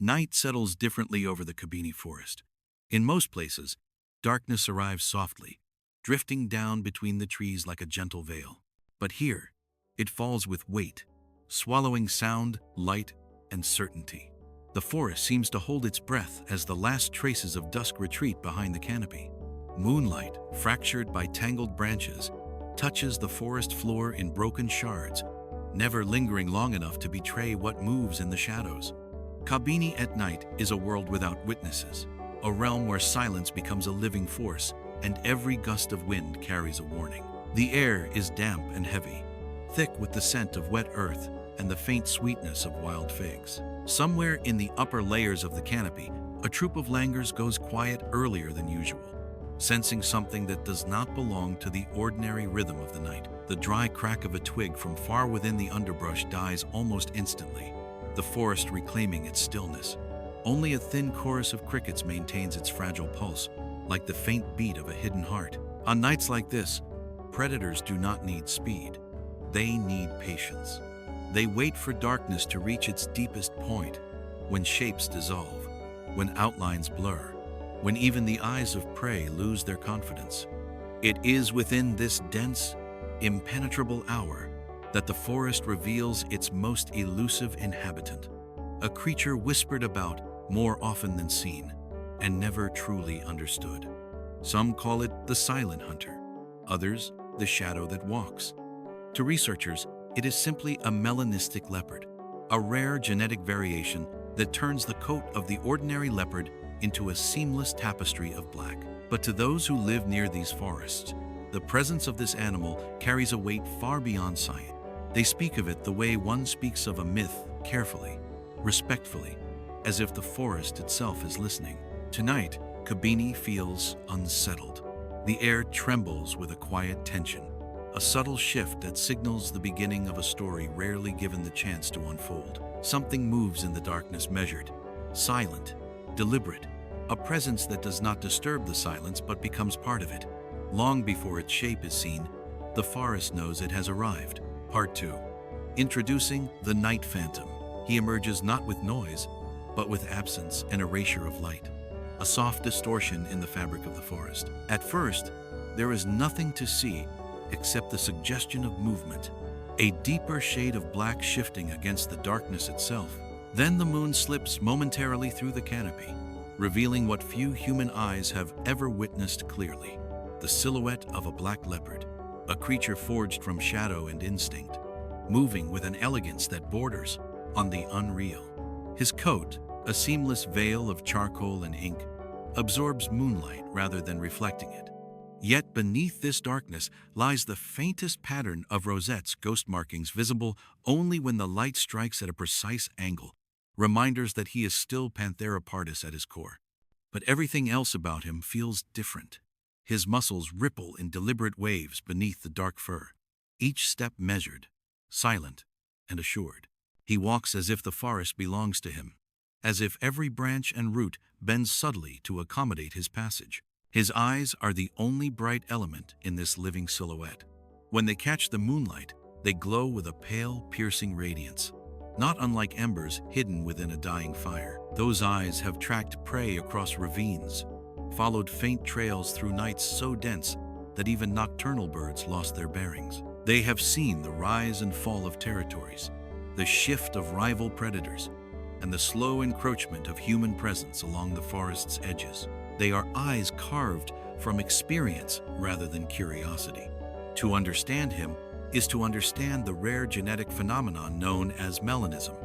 Night settles differently over the Kabini Forest. In most places, darkness arrives softly, drifting down between the trees like a gentle veil. But here, it falls with weight, swallowing sound, light, and certainty. The forest seems to hold its breath as the last traces of dusk retreat behind the canopy. Moonlight, fractured by tangled branches, touches the forest floor in broken shards, never lingering long enough to betray what moves in the shadows. Kabini at night is a world without witnesses, a realm where silence becomes a living force and every gust of wind carries a warning. The air is damp and heavy, thick with the scent of wet earth and the faint sweetness of wild figs. Somewhere in the upper layers of the canopy, a troop of langurs goes quiet earlier than usual, sensing something that does not belong to the ordinary rhythm of the night. The dry crack of a twig from far within the underbrush dies almost instantly, the forest reclaiming its stillness. Only a thin chorus of crickets maintains its fragile pulse, like the faint beat of a hidden heart. On nights like this, predators do not need speed. They need patience. They wait for darkness to reach its deepest point, when shapes dissolve, when outlines blur, when even the eyes of prey lose their confidence. It is within this dense, impenetrable hour that the forest reveals its most elusive inhabitant, a creature whispered about more often than seen, and never truly understood. Some call it the silent hunter, others the shadow that walks. To researchers, it is simply a melanistic leopard, a rare genetic variation that turns the coat of the ordinary leopard into a seamless tapestry of black. But to those who live near these forests, the presence of this animal carries a weight far beyond sight. They speak of it the way one speaks of a myth, carefully, respectfully, as if the forest itself is listening. Tonight, Kabini feels unsettled. The air trembles with a quiet tension, a subtle shift that signals the beginning of a story rarely given the chance to unfold. Something moves in the darkness, measured, silent, deliberate, a presence that does not disturb the silence but becomes part of it. Long before its shape is seen, the forest knows it has arrived. Part 2. Introducing the Night Phantom. He emerges not with noise, but with absence and erasure of light, a soft distortion in the fabric of the forest. At first, there is nothing to see except the suggestion of movement, a deeper shade of black shifting against the darkness itself. Then the moon slips momentarily through the canopy, revealing what few human eyes have ever witnessed clearly: the silhouette of a black leopard, a creature forged from shadow and instinct, moving with an elegance that borders on the unreal. His coat, a seamless veil of charcoal and ink, absorbs moonlight rather than reflecting it. Yet beneath this darkness lies the faintest pattern of rosettes, ghost markings visible only when the light strikes at a precise angle, reminders that he is still Pantheropardus at his core. But everything else about him feels different. His muscles ripple in deliberate waves beneath the dark fur, each step measured, silent, and assured. He walks as if the forest belongs to him, as if every branch and root bends subtly to accommodate his passage. His eyes are the only bright element in this living silhouette. When they catch the moonlight, they glow with a pale, piercing radiance, not unlike embers hidden within a dying fire. Those eyes have tracked prey across ravines, followed faint trails through nights so dense that even nocturnal birds lost their bearings. They have seen the rise and fall of territories, the shift of rival predators, and the slow encroachment of human presence along the forest's edges. They are eyes carved from experience rather than curiosity. To understand him is to understand the rare genetic phenomenon known as melanism.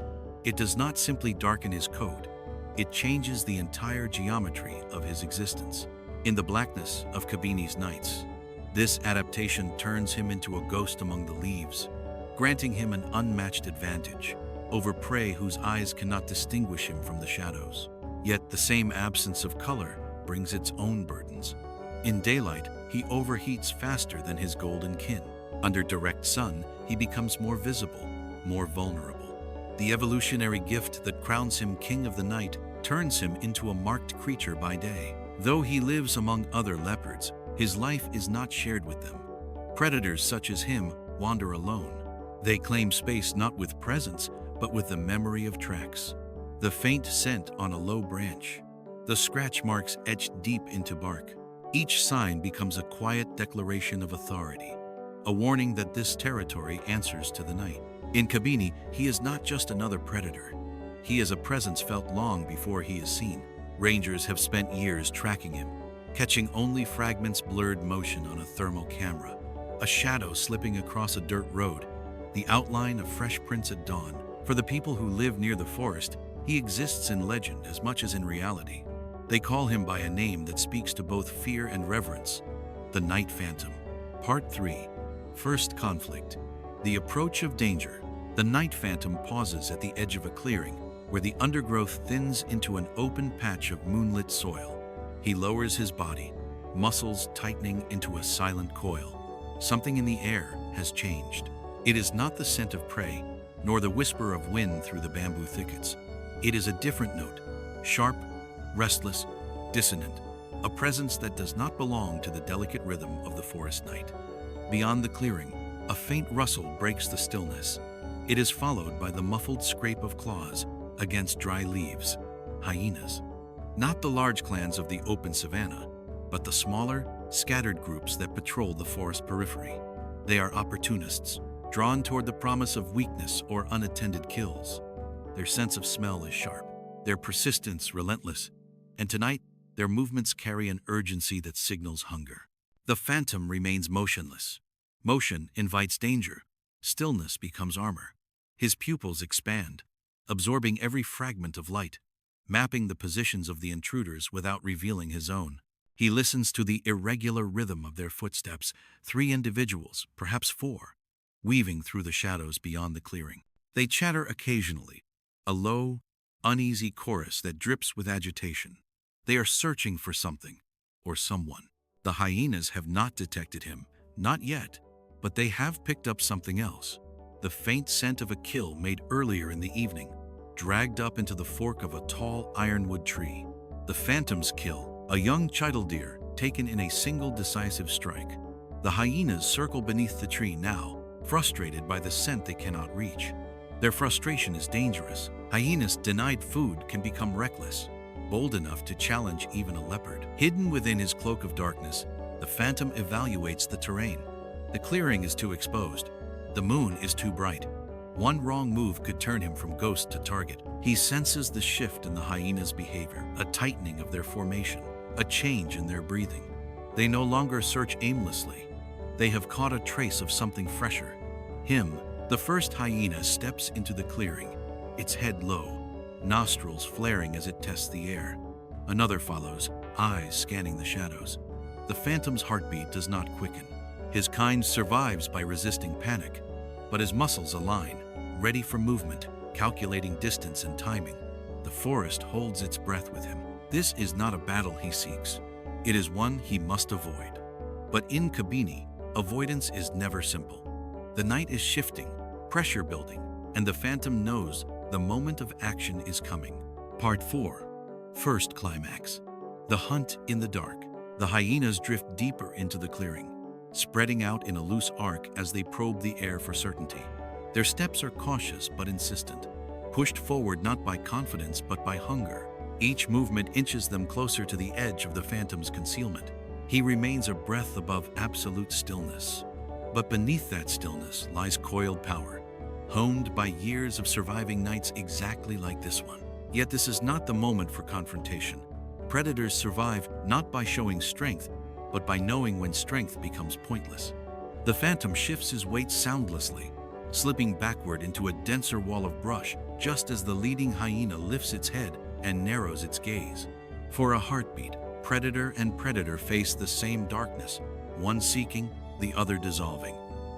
It does not simply darken his coat, it changes the entire geometry of his existence. In the blackness of Kabini's nights, this adaptation turns him into a ghost among the leaves, granting him an unmatched advantage over prey whose eyes cannot distinguish him from the shadows. Yet the same absence of color brings its own burdens. In daylight, he overheats faster than his golden kin. Under direct sun, he becomes more visible, more vulnerable. The evolutionary gift that crowns him king of the night turns him into a marked creature by day. Though he lives among other leopards, his life is not shared with them. Predators such as him wander alone. They claim space not with presence, but with the memory of tracks. the faint scent on a low branch, the scratch marks etched deep into bark. Each sign becomes a quiet declaration of authority, a warning that this territory answers to the night. In Kabini, he is not just another predator. He is a presence felt long before he is seen. Rangers have spent years tracking him, catching only fragments blurred motion on a thermal camera, a shadow slipping across a dirt road, the outline of fresh prints at dawn. For the people who live near the forest, he exists in legend as much as in reality. They call him by a name that speaks to both fear and reverence: the Night Phantom. Part 3. First Conflict. The approach of danger. The Night Phantom pauses at the edge of a clearing, where the undergrowth thins into an open patch of moonlit soil. He lowers his body, muscles tightening into a silent coil. Something in the air has changed. It is not the scent of prey, nor the whisper of wind through the bamboo thickets. It is a different note, sharp, restless, dissonant, a presence that does not belong to the delicate rhythm of the forest night. Beyond the clearing, a faint rustle breaks the stillness. It is followed by the muffled scrape of claws against dry leaves. Hyenas. Not the large clans of the open savanna, but the smaller, scattered groups that patrol the forest periphery. They are opportunists, drawn toward the promise of weakness or unattended kills. Their sense of smell is sharp, their persistence relentless, and tonight their movements carry an urgency that signals hunger. The phantom remains motionless. Motion invites danger. Stillness becomes armor. His pupils expand, absorbing every fragment of light, mapping the positions of the intruders without revealing his own. He listens to the irregular rhythm of their footsteps, 3 individuals, perhaps 4, weaving through the shadows beyond the clearing. They chatter occasionally, a low, uneasy chorus that drips with agitation. They are searching for something, or someone. The hyenas have not detected him, not yet, but they have picked up something else. The faint scent of a kill made earlier in the evening, dragged up into the fork of a tall ironwood tree. The phantom's kill, a young chital deer taken in a single decisive strike. The hyenas circle beneath the tree now, frustrated by the scent they cannot reach. Their frustration is dangerous. Hyenas denied food can become reckless, bold enough to challenge even a leopard. Hidden within his cloak of darkness, the phantom evaluates the terrain. The clearing is too exposed. The moon is too bright. One wrong move could turn him from ghost to target. He senses the shift in the hyena's behavior, a tightening of their formation, a change in their breathing. They no longer search aimlessly. They have caught a trace of something fresher. Him, the first hyena, steps into the clearing, its head low, nostrils flaring as it tests the air. Another follows, eyes scanning the shadows. The phantom's heartbeat does not quicken. His kind survives by resisting panic, but his muscles align, ready for movement, calculating distance and timing. The forest holds its breath with him. This is not a battle he seeks. It is one he must avoid. But in Kabini, avoidance is never simple. The night is shifting, pressure building, and the phantom knows the moment of action is coming. Part 4. First Climax. The hunt in the dark. The hyenas drift deeper into the clearing, spreading out in a loose arc as they probe the air for certainty. Their steps are cautious but insistent, pushed forward not by confidence but by hunger. Each movement inches them closer to the edge of the phantom's concealment. He remains a breath above absolute stillness. But beneath that stillness lies coiled power, honed by years of surviving nights exactly like this one. Yet this is not the moment for confrontation. Predators survive not by showing strength, but by knowing when strength becomes pointless. The phantom shifts his weight soundlessly, slipping backward into a denser wall of brush just as the leading hyena lifts its head and narrows its gaze. For a heartbeat, predator and predator face the same darkness, one seeking, the other dissolving.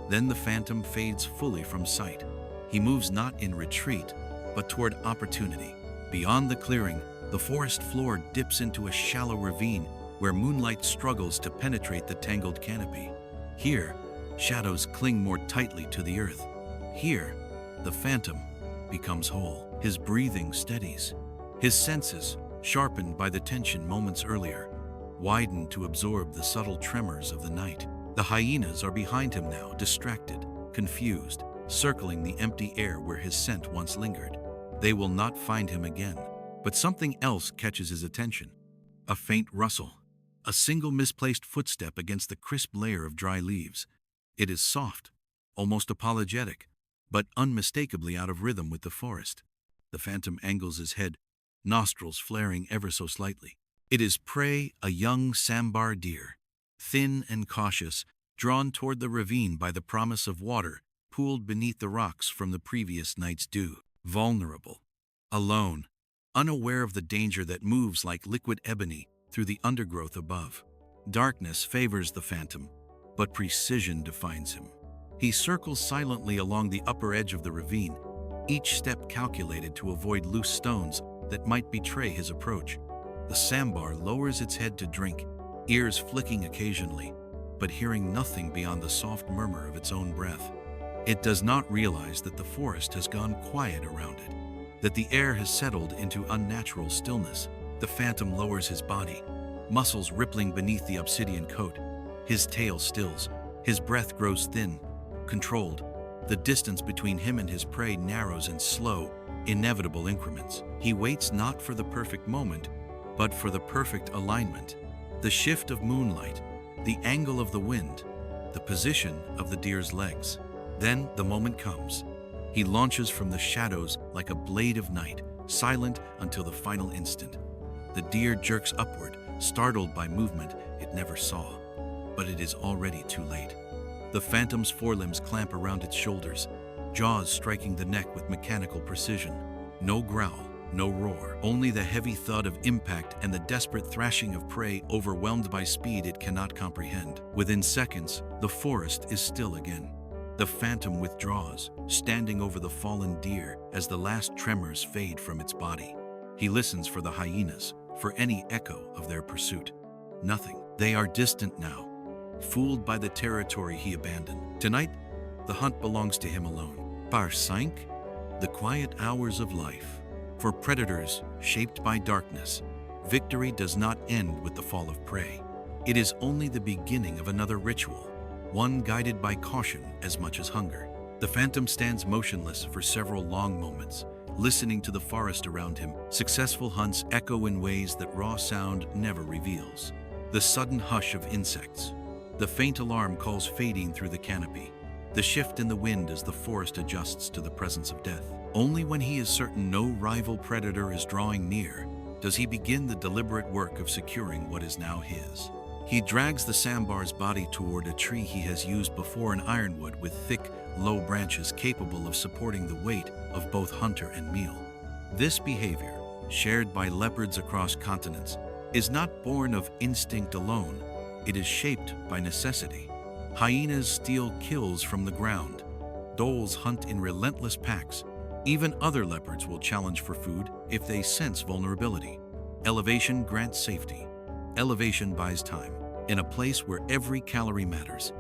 Then the phantom fades fully from sight. He moves not in retreat, but toward opportunity. Beyond the clearing, the forest floor dips into a shallow ravine where moonlight struggles to penetrate the tangled canopy. Here, shadows cling more tightly to the earth. Here, the phantom becomes whole. His breathing steadies. His senses, sharpened by the tension moments earlier, widen to absorb the subtle tremors of the night. The hyenas are behind him now, distracted, confused, circling the empty air where his scent once lingered. They will not find him again. But something else catches his attention. A faint rustle. A single misplaced footstep against the crisp layer of dry leaves. It is soft, almost apologetic, but unmistakably out of rhythm with the forest. The phantom angles his head, nostrils flaring ever so slightly. It is prey, a young sambar deer, thin and cautious, drawn toward the ravine by the promise of water pooled beneath the rocks from the previous night's dew. Vulnerable, alone, unaware of the danger that moves like liquid ebony through the undergrowth above. Darkness favors the phantom, but precision defines him. He circles silently along the upper edge of the ravine, each step calculated to avoid loose stones that might betray his approach. The sambar lowers its head to drink, ears flicking occasionally, but hearing nothing beyond the soft murmur of its own breath. It does not realize that the forest has gone quiet around it, that the air has settled into unnatural stillness. The phantom lowers his body, muscles rippling beneath the obsidian coat. His tail stills, his breath grows thin, controlled. The distance between him and his prey narrows in slow, inevitable increments. He waits not for the perfect moment, but for the perfect alignment. The shift of moonlight, the angle of the wind, the position of the deer's legs. Then the moment comes. He launches from the shadows like a blade of night, silent until the final instant. The deer jerks upward, startled by movement it never saw. But it is already too late. The phantom's forelimbs clamp around its shoulders, jaws striking the neck with mechanical precision. No growl, no roar, only the heavy thud of impact and the desperate thrashing of prey overwhelmed by speed it cannot comprehend. Within seconds, the forest is still again. The phantom withdraws, standing over the fallen deer as the last tremors fade from its body. He listens for the hyenas, for any echo of their pursuit. Nothing. They are distant now, fooled by the territory he abandoned. Tonight, the hunt belongs to him alone. Par 5, the quiet hours of life. For predators shaped by darkness, victory does not end with the fall of prey. It is only the beginning of another ritual, one guided by caution as much as hunger. The phantom stands motionless for several long moments, listening to the forest around him. Successful hunts echo in ways that raw sound never reveals. The sudden hush of insects, the faint alarm calls fading through the canopy, the shift in the wind as the forest adjusts to the presence of death. Only when he is certain no rival predator is drawing near does he begin the deliberate work of securing what is now his. He drags the sambar's body toward a tree he has used before, an ironwood with thick, low branches capable of supporting the weight of both hunter and meal. This behavior, shared by leopards across continents, is not born of instinct alone. It is shaped by necessity. Hyenas steal kills from the ground. Dholes hunt in relentless packs. Even other leopards will challenge for food if they sense vulnerability. Elevation grants safety. Elevation buys time. In a place where every calorie matters,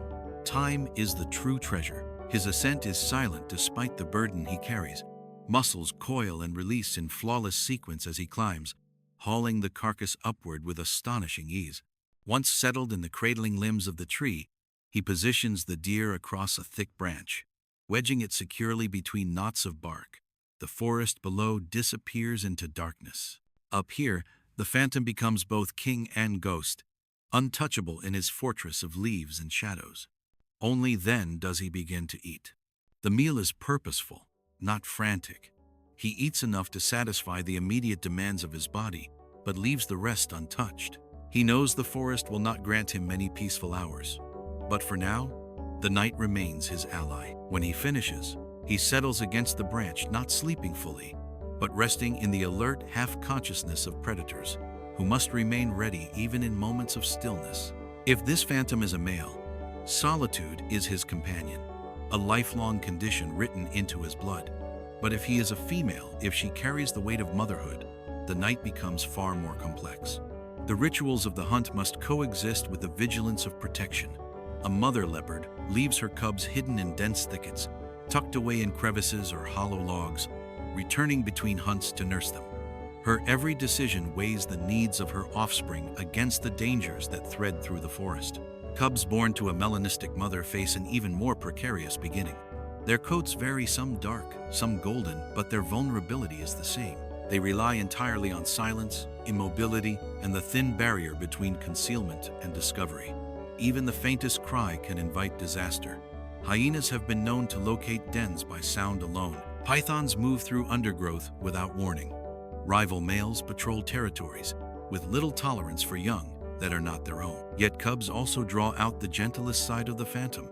time is the true treasure. His ascent is silent despite the burden he carries. Muscles coil and release in flawless sequence as he climbs, hauling the carcass upward with astonishing ease. Once settled in the cradling limbs of the tree, he positions the deer across a thick branch, wedging it securely between knots of bark. The forest below disappears into darkness. Up here, the phantom becomes both king and ghost, untouchable in his fortress of leaves and shadows. Only then does he begin to eat. The meal is purposeful, not frantic. He eats enough to satisfy the immediate demands of his body, but leaves the rest untouched. He knows the forest will not grant him many peaceful hours. But for now, the night remains his ally. When he finishes, he settles against the branch, not sleeping fully, but resting in the alert half-consciousness of predators, who must remain ready even in moments of stillness. If this phantom is a male, solitude is his companion, a lifelong condition written into his blood. But if he is a female, if she carries the weight of motherhood, the night becomes far more complex. The rituals of the hunt must coexist with the vigilance of protection. A mother leopard leaves her cubs hidden in dense thickets, tucked away in crevices or hollow logs, returning between hunts to nurse them. Her every decision weighs the needs of her offspring against the dangers that thread through the forest. Cubs born to a melanistic mother face an even more precarious beginning. Their coats vary, some dark, some golden, but their vulnerability is the same. They rely entirely on silence, immobility, and the thin barrier between concealment and discovery. Even the faintest cry can invite disaster. Hyenas have been known to locate dens by sound alone. Pythons move through undergrowth without warning. Rival males patrol territories with little tolerance for young that are not their own. Yet cubs also draw out the gentlest side of the phantom.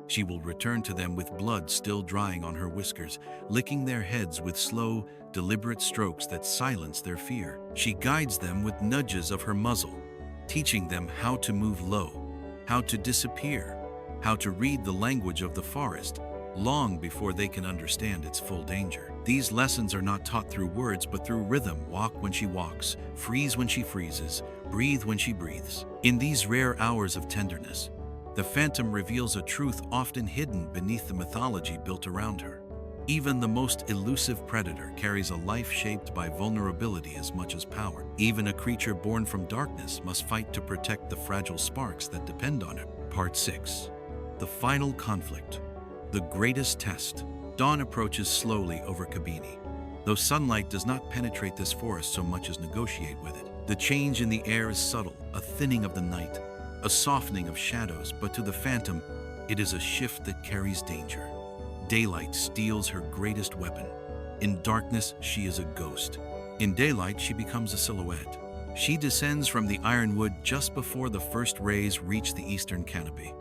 She will return to them with blood still drying on her whiskers, licking their heads with slow, deliberate strokes that silence their fear. She guides them with nudges of her muzzle, teaching them how to move low, how to disappear, how to read the language of the forest, long before they can understand its full danger. These lessons are not taught through words, but through rhythm. Walk when she walks, freeze when she freezes, breathe when she breathes. In these rare hours of tenderness, the phantom reveals a truth often hidden beneath the mythology built around her. Even the most elusive predator carries a life shaped by vulnerability as much as power. Even a creature born from darkness must fight to protect the fragile sparks that depend on it. Part 6. The final conflict. The greatest test. Dawn approaches slowly over Kabini. Though sunlight does not penetrate this forest so much as negotiate with it. The change in the air is subtle, a thinning of the night, a softening of shadows, but to the phantom, it is a shift that carries danger. Daylight steals her greatest weapon. In darkness, she is a ghost. In daylight, she becomes a silhouette. She descends from the ironwood just before the first rays reach the eastern canopy.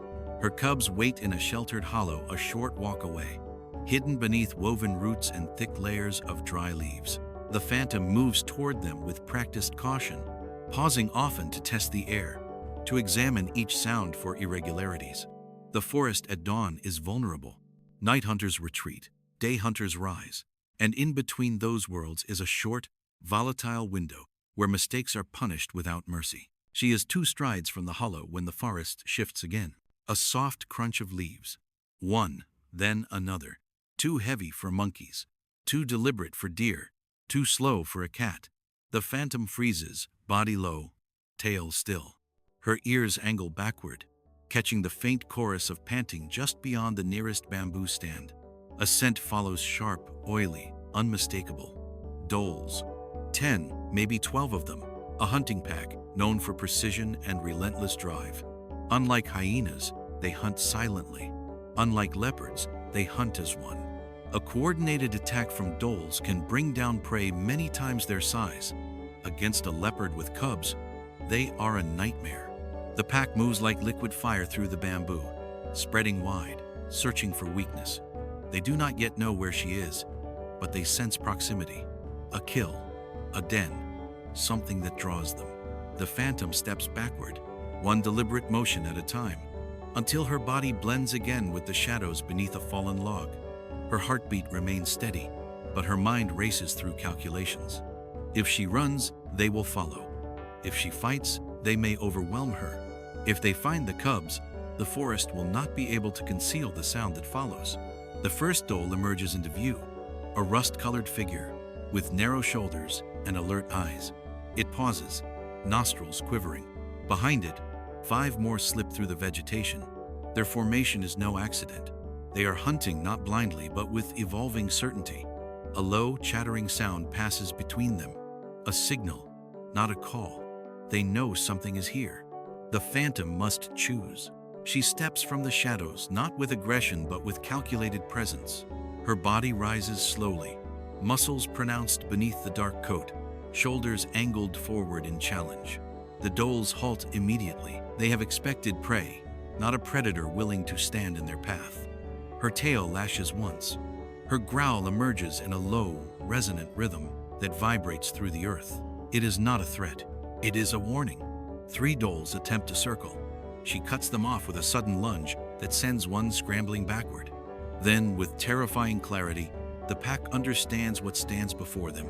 Her cubs wait in a sheltered hollow a short walk away, hidden beneath woven roots and thick layers of dry leaves. The phantom moves toward them with practiced caution, pausing often to test the air, to examine each sound for irregularities. The forest at dawn is vulnerable. Night hunters retreat, day hunters rise, and in between those worlds is a short, volatile window where mistakes are punished without mercy. She is 2 strides from the hollow when the forest shifts again. A soft crunch of leaves. One, then another. Too heavy for monkeys, too deliberate for deer, too slow for a cat. The phantom freezes, body low, tail still. Her ears angle backward, catching the faint chorus of panting just beyond the nearest bamboo stand. A scent follows, sharp, oily, unmistakable. Dholes. 10, maybe 12 of them. A hunting pack, known for precision and relentless drive. Unlike hyenas, they hunt silently. Unlike leopards, they hunt as one. A coordinated attack from dholes can bring down prey many times their size. Against a leopard with cubs, they are a nightmare. The pack moves like liquid fire through the bamboo, spreading wide, searching for weakness. They do not yet know where she is, but they sense proximity. A kill, a den, something that draws them. The phantom steps backward, one deliberate motion at a time, until her body blends again with the shadows beneath a fallen log. Her heartbeat remains steady, but her mind races through calculations. If she runs, they will follow. If she fights, they may overwhelm her. If they find the cubs, the forest will not be able to conceal the sound that follows. The first dhole emerges into view, a rust-colored figure with narrow shoulders and alert eyes. It pauses, nostrils quivering. Behind it, 5 more slip through the vegetation. Their formation is no accident. They are hunting not blindly but with evolving certainty. A low, chattering sound passes between them. A signal, not a call. They know something is here. The phantom must choose. She steps from the shadows, not with aggression but with calculated presence. Her body rises slowly, muscles pronounced beneath the dark coat, shoulders angled forward in challenge. The dholes halt immediately. They have expected prey, not a predator willing to stand in their path. Her tail lashes once. Her growl emerges in a low, resonant rhythm that vibrates through the earth. It is not a threat. It is a warning. 3 dholes attempt to circle. She cuts them off with a sudden lunge that sends one scrambling backward. Then, with terrifying clarity, the pack understands what stands before them.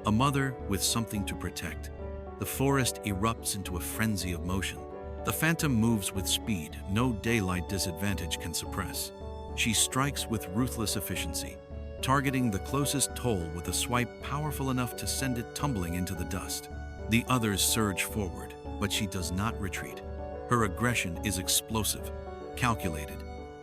A mother with something to protect. The forest erupts into a frenzy of motion. The phantom moves with speed no daylight disadvantage can suppress. She strikes with ruthless efficiency, targeting the closest dhole with a swipe powerful enough to send it tumbling into the dust. The others surge forward, but she does not retreat. Her aggression is explosive, calculated.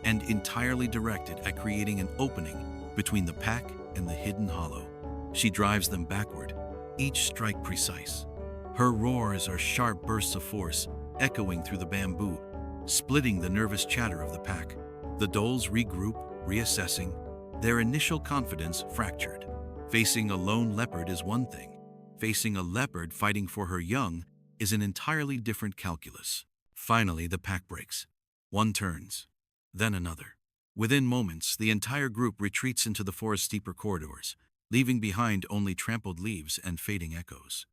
and entirely directed at creating an opening between the pack and the hidden hollow. She drives them backward, each strike precise. Her roars are sharp bursts of force, echoing through the bamboo, splitting the nervous chatter of the pack. The dholes regroup, reassessing, their initial confidence fractured. Facing a lone leopard is one thing. Facing a leopard fighting for her young is an entirely different calculus. Finally, the pack breaks. One turns, then another. Within moments, the entire group retreats into the forest's deeper corridors, leaving behind only trampled leaves and fading echoes.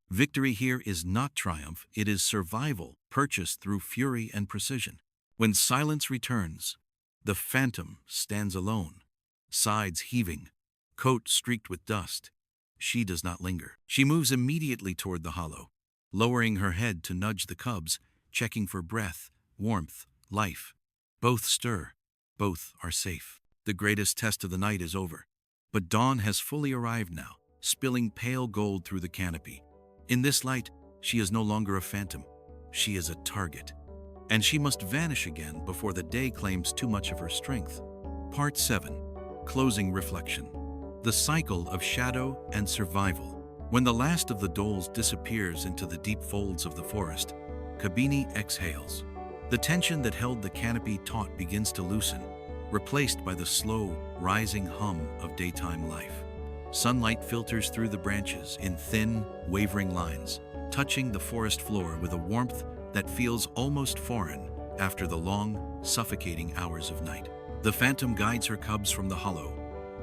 Victory here is not triumph, it is survival, purchased through fury and precision. When silence returns, the phantom stands alone, sides heaving, coat streaked with dust. She does not linger. She moves immediately toward the hollow, lowering her head to nudge the cubs, checking for breath, warmth, life. Both stir. Both are safe. The greatest test of the night is over. But dawn has fully arrived now, spilling pale gold through the canopy. In this light, she is no longer a phantom. She is a target. And she must vanish again before the day claims too much of her strength. Part 7. Closing Reflection. The Cycle of Shadow and Survival. When the last of the dholes disappears into the deep folds of the forest, Kabini exhales. The tension that held the canopy taut begins to loosen, replaced by the slow, rising hum of daytime life. Sunlight filters through the branches in thin, wavering lines, touching the forest floor with a warmth that feels almost foreign after the long, suffocating hours of night. The phantom guides her cubs from the hollow,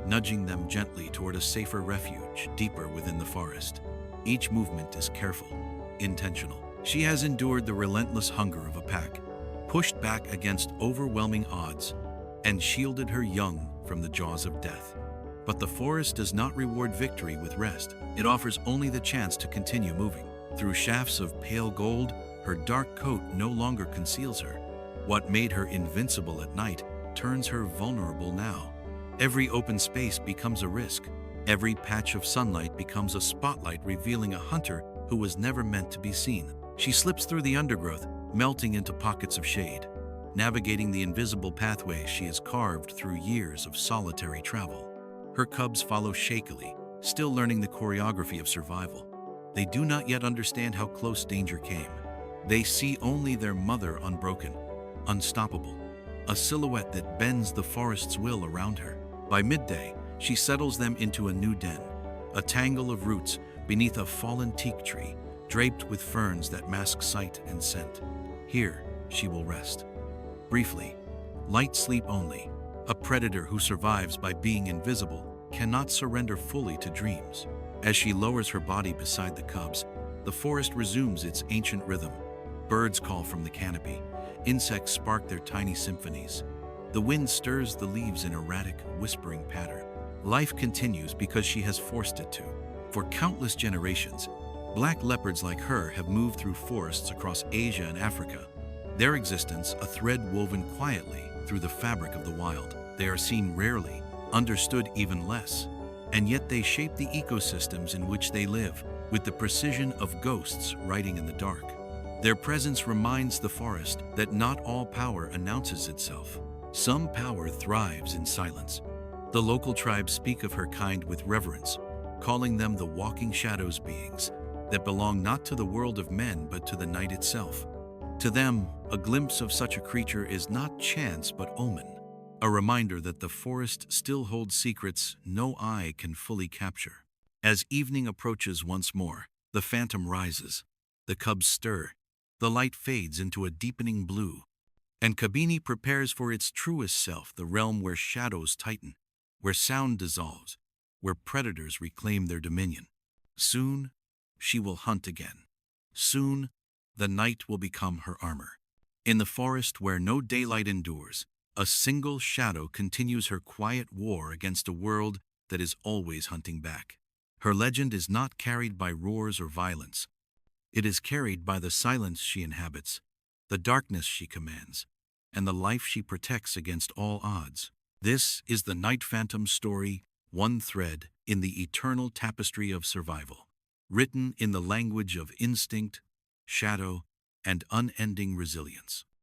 nudging them gently toward a safer refuge deeper within the forest. Each movement is careful, intentional. She has endured the relentless hunger of a pack, pushed back against overwhelming odds, and shielded her young from the jaws of death. But the forest does not reward victory with rest. It offers only the chance to continue moving. Through shafts of pale gold, her dark coat no longer conceals her. What made her invincible at night turns her vulnerable now. Every open space becomes a risk. Every patch of sunlight becomes a spotlight revealing a hunter who was never meant to be seen. She slips through the undergrowth, melting into pockets of shade, navigating the invisible pathway she has carved through years of solitary travel. Her cubs follow shakily, still learning the choreography of survival. They do not yet understand how close danger came. They see only their mother unbroken, unstoppable, a silhouette that bends the forest's will around her. By midday, she settles them into a new den, a tangle of roots beneath a fallen teak tree, draped with ferns that mask sight and scent. Here, she will rest. Briefly, light sleep only. A predator who survives by being invisible cannot surrender fully to dreams. As she lowers her body beside the cubs, the forest resumes its ancient rhythm. Birds call from the canopy. Insects spark their tiny symphonies. The wind stirs the leaves in erratic, whispering pattern. Life continues because she has forced it to. For countless generations, black leopards like her have moved through forests across Asia and Africa, their existence a thread woven quietly through the fabric of the wild. They are seen rarely, understood even less, and yet they shape the ecosystems in which they live with the precision of ghosts riding in the dark. Their presence reminds the forest that not all power announces itself. Some power thrives in silence. The local tribes speak of her kind with reverence, calling them the walking shadows beings that belong not to the world of men but to the night itself. To them, a glimpse of such a creature is not chance but omen, a reminder that the forest still holds secrets no eye can fully capture. As evening approaches once more, the phantom rises, the cubs stir, the light fades into a deepening blue, and Kabini prepares for its truest self, the realm where shadows tighten, where sound dissolves, where predators reclaim their dominion. Soon, she will hunt again. Soon, the night will become her armor. In the forest where no daylight endures, a single shadow continues her quiet war against a world that is always hunting back. Her legend is not carried by roars or violence. It is carried by the silence she inhabits, the darkness she commands, and the life she protects against all odds. This is the Night Phantom story, one thread in the eternal tapestry of survival, written in the language of instinct, shadow, and unending resilience.